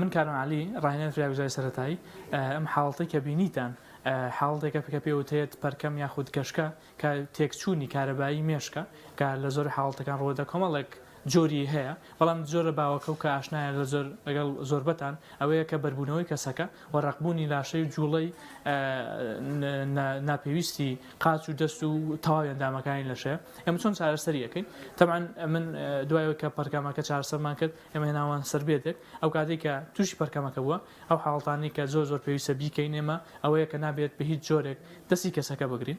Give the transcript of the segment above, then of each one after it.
من کارم علی ڕاهێنان فراگوزاری سەرەتایی ئەم حاڵەتەی کە بینیتان حاڵەتێکە کە پێوتێت پەرکەم یاخود گەشکە کە تێکچوونی کارەبایی مێشکە کە لە زۆر حاڵەتەکان ڕۆدا کۆمەڵێک جۆری هەیە بەڵام جۆرە باوەکە و کە ئاشنایە لە لەگەڵ زۆربەتان ئەوەیە کە بەربوونەوەی کەسەکە و ڕقبوونی لاشەی و جوڵەی ناپێویستی قاچ و دەست و تەواوی ئەندامەکانی لەشەیە ئێمە چۆن چارەسەریەکەین تەبعاً من دوایەوە کە پەرکەمەکە چارەسەرمان کرد ئێمە هێناوان سەر بێتێک ئەو کاتێک کە تووشی پەرکەمەکە بووە ئەو حاڵەتانی کە زۆر پێویستە بیکەین ئێمە ئەوەیە کە نابێت بە هیچ جۆرێک دەستی کەسەکە بگرین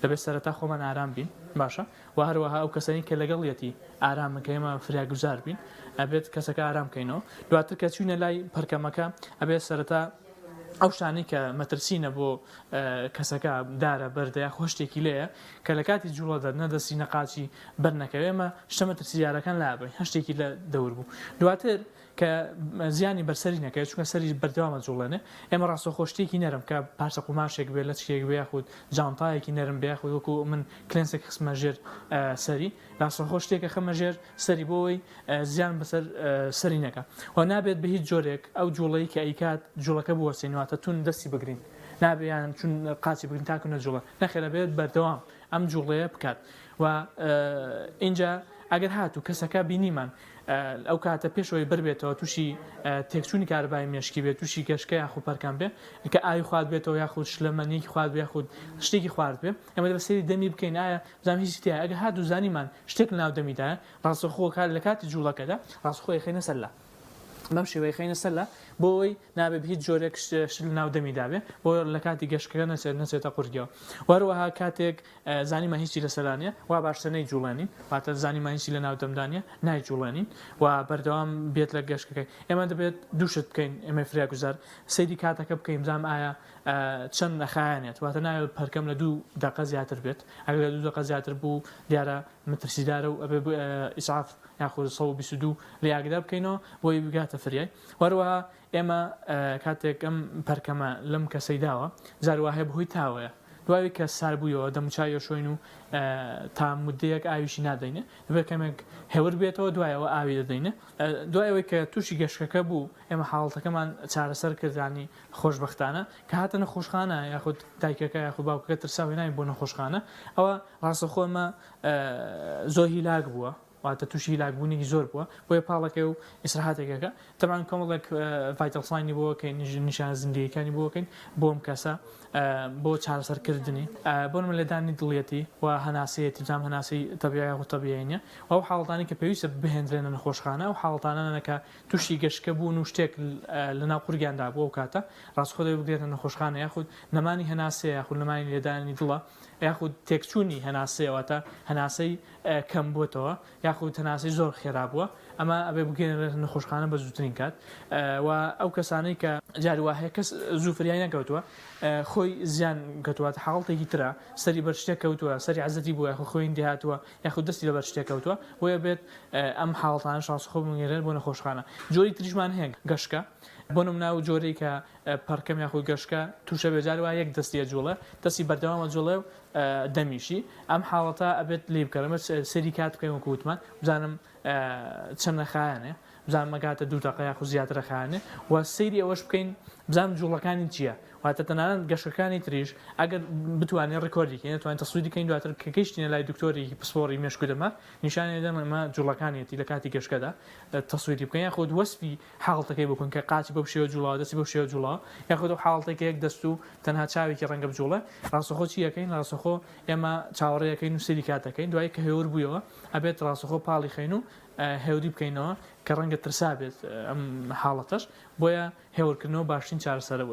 دەبێت سەرەتا خۆمان ئارام بین باشە و هەروەها ئەو کەسانی کە لەگەڵیەتی ئارامەکە ئێمە فراگوزار بین ئەبێت کەسەکە ئارام بکەینەوە دواتر کە چوونە لای پەرکەمەکە ئەبێت سەرەتا ئەو شتانەی کە مەترسینە بۆ کەسەکە دارە بەردەیە خۆشتێکی لێیە کە لە کاتی جوڵەدا نەدەستی نەقاچی بەرنەکەوێ ئێمە شتە مەترسیارەکان لابین هەشتێکی لە دەور بوو دواتر کە زیانی بەرسەری نەکەێت چونکە سەری بەردەوامە جوڵێنێ ئێمە ڕاستەوخۆ شتێکی نەرم کە پارچە قوماشێک بێت لە چێک بێ یاخود جانتایەکی نەرم بێ یاخود وەکو من کلێنسێک خستمە ژێر سەری ڕاستەوخۆ شتێکە خەمە ژێر سەری بۆەوەی زیان بەسەر سەری نەکە و نابێت بە هیچ جۆرێک ئەو جوڵەی کە ئیکات جوڵەکە بوەسێنواتە تون دەستی بگرین نابیان چون قاچی بگرین تاکو نەجوڵە نەخێرە بێت بەردەوام ئەم جوڵەیە بکات و اینجا ئەگەر هاتوو کەسەکە بینیمان ئەو کاتە پێشەوەی ببێتەوە تووشی تێکچوونی کارەبای مێشکی بێت تووشی گەشکە یاخود پەرکەم بێ کە ئاوی خوارد بێتەوە یاخود شلەمەنیەکی خوارد بێ یاخود شتێکی خوارد بێ ئەمە بە سەیری دەمی بکەین ئایا بزانام هیچ شتێک ئەگەر هاتوو زانیمان شتێک لە ناو دەمیدایە ڕاستەوخۆ کار لە کاتی جوڵەکەدا ڕاستەوخۆ خەینە سەرلا بەم شێوەیە خەینە سەرلا بۆی نابێت هیچ جۆرێک شت لە ناو دەمیدابێ بۆ لە کاتی گەشتەکە نەچێتە قورگەوە وەروەها کاتێک زانیمان هیچی لەسەرانە وا باشتر نەیجوڵێنین واتە زانیمان هیچی لە ناو دەمدانە نایجوڵێنین و بەردەوام بێت لە گەشتەکەی ئێمە دەبێت دووشت بکەین ئێمە فراگوزار سەیری کاتەکە بکەین بزانام ئایا چەند نەخایەنێت واتە ناوێت پەرکەم لە 2 دقە زیاتر بێت ئەگەر لە 2 دقە زیاتر بوو دیارە مەترسیدارە و ئەبێ ئیسعاف یاخود 122 لە یاگدا بکەینەوە بۆی بگاتە فریای وەروەها ئێمە کاتێک ئەم پەرکەمە لەم کەسەی داوە جارووا هەیە بەهۆی تاوەیە دوای کە سار بوویەوە دەموچایە شوین و تا مدەیەک ئاویشی نادەینێ دەبێت کەمێک هێور بێتەوە دوایەوە ئاوی دەدەینێ دوایەوەی کە تووشی گەشتەکە بوو ئێمە حاڵەتەکەمان چارەسەر کردانی خۆشبەختانە کە هاتە نەخۆشخانە یاخود دایکەکە یاخود باوکەکە ترساوی ناوی بۆ نەخۆشخانە ئەوە ڕاستەخۆ ئەمە زۆر هیلاک بووە واتە تووشی هیلاکبوونێکی زۆر بووە بۆیە پاڵەکە و ئیسراحاتێکەکە تەبعاً کۆمەڵێک ڤایتەڵ ساینی بۆکەین نیشانە زیندگیەکانی بۆکەین بۆ ئەم کەسە بۆ چارەسەرکردنی بۆ لەدانی دڵێتی و هەناسەیەتی جام هەناسی تەبیعی و تەبیعینە ئەو حاڵەتانی کە پێویستە بهێنرێنە نەخۆشخانە و حاڵەتانە کە تووشی گەشتکە بوون و شتێک لە ناو قورگیاندا بووە و کاتە ڕاستخۆ دەبێت بگرێتە نەخۆشخانە یاخود نەمانی هەناسەیە یاخود نەمانی لێدانی دڵە یاخود تێکچوونی هەناسەیەوەتە هەناسەی کەم بووتەوە یاخود هەناسەی زۆر خێرا بووە ئەمە ئەبێ بگەێنرێتە نەخۆشخانە بە زووترین کات و ئەو کەسانەی کە جارووا هەیە کەس زوو فریای نەکەوتووە خۆی زیان کەوتووە حاڵەتێکی ترە سەری بەر شتێک کەوتووە سەری عەزەتی بووە یاخود خۆی هاتووە یاخود دەستی لەبەر شتێک کەوتووە بۆیە بێت ئەم حاڵەتانە ڕاستەوخۆ بگەێنرێت بۆ نەخۆشخانە جۆری تریشمان هەیە گەشکە بۆ نمونە و جۆرەی کە پەرکەم یاخود گەشکە تووشە بێجارووا یەک دەستیە جوڵە دەستی بەردەوامە جوڵێ و دەمیشی ئەم حاڵەتە ئەبێت لێ بکەرمە سەری کات بکەین وەکو وتمان بزانم چەند نەخایەنێ بزانم مەگاتە 2 دقە یاخود زیاتر خایەنێ و سەیری ئەوەش بکەین بزانم جوڵەکانی چییە واتە تەنانەت گەشتەکانی تریش ئەگەر بتوانین ڕێکۆردیکەین دەتوانین تەسویدی بکەین دواتر کە گەیشتینە لای دکتۆرێکی پسپۆڕی مێشکو دەما نیشانێ دەم ئەمە جوڵەکانیەتی لە کاتی گەشتکەدا تەسویدی بکەین یاخود وەسفی حاڵەتەکەی بکەن کە قاچی بەو شێوە جوڵاوە دەستی بەو شێوە جوڵاوە یاخود ئەو حاڵەتێکە یەک دەست و تەنها چاوێکی ڕەنگە بجوڵە ڕاستەخۆ چی یەکەین ڕاستەخۆ ئێمە چاوەڕێیەکەین و سەیری کاتەکەین دوای کە هێور بوویەوە ئەبێت ڕاستەخۆ پاڵی خەین و هێوری بکەینەوە کە ڕەنگە ترسا بێت ئەم حاڵەتەش بۆیە هێورکردنەوە باشترین چارەسەرە بووە